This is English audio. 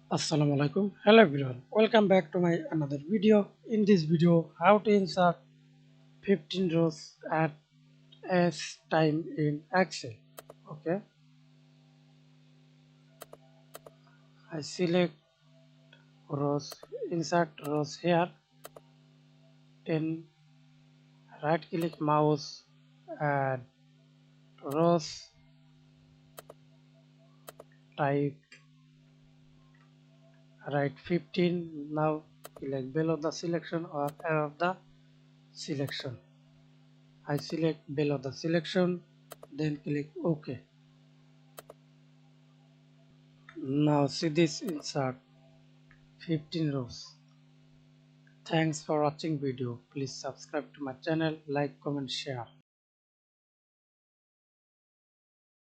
Assalamu alaikum. Hello everyone. Welcome back to my another video. In this video, how to insert 15 rows at a time in Excel. Okay. I select rows, insert rows here. Then right click mouse, add rows, type write 15. Now click below the selection or above the selection. I select below the selection, then click OK. Now see this insert 15 rows. Thanks for watching video. Please subscribe to my channel, like, comment, share.